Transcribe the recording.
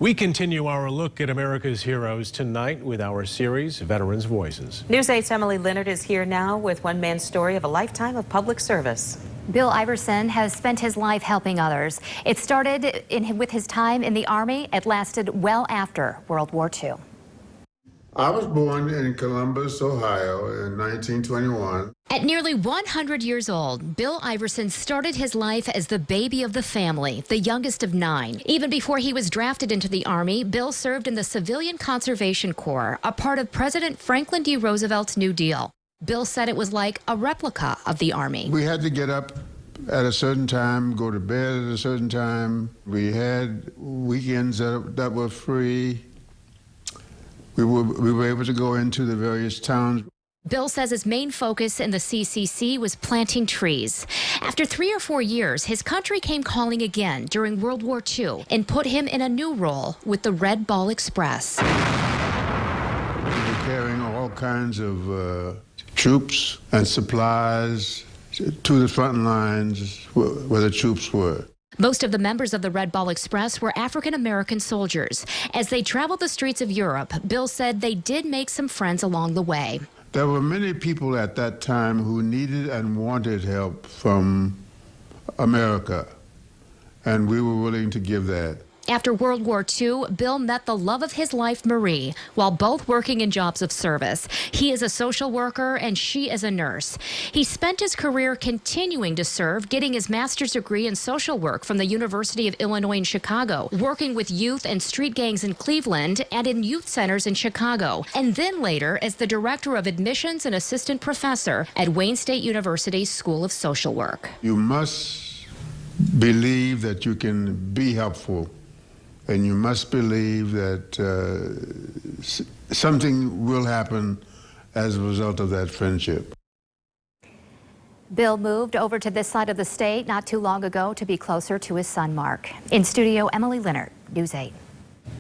We continue our look at America's heroes tonight with our series, Veterans Voices. News 8's Emily Leonard is here now with one man's story of a lifetime of public service. Bill Iverson has spent his life helping others. It started with his time in the Army. It lasted well after World War II. I was born in Columbus, Ohio in 1921. At nearly 100 years old, Bill Iverson started his life as the baby of the family, the youngest of 9. Even before he was drafted into the Army, Bill served in the Civilian Conservation Corps, a part of President Franklin D. Roosevelt's New Deal. Bill said it was like a replica of the Army. We had to get up at a certain time, go to bed at a certain time. We had weekends that were free. We were able to go into the various towns. Bill says his main focus in the CCC was planting trees. After 3 or 4 years, his country came calling again during World War II and put him in a new role with the Red Ball Express. We were carrying all kinds of troops and supplies to the front lines where the troops were. Most of the members of the Red Ball Express were African-American soldiers. As they traveled the streets of Europe, Bill said they did make some friends along the way. There were many people at that time who needed and wanted help from America, and we were willing to give that. After World War II, Bill met the love of his life, Marie, while both working in jobs of service. He is a social worker and she is a nurse. He spent his career continuing to serve, getting his master's degree in social work from the University of Illinois in Chicago, working with youth and street gangs in Cleveland and in youth centers in Chicago, and then later as the director of admissions and assistant professor at Wayne State University's School of Social Work. You must believe that you can be helpful. And you must believe that something will happen as a result of that friendship. Bill moved over to this side of the state not too long ago to be closer to his son, Mark. In studio, Emily Leonard, News 8.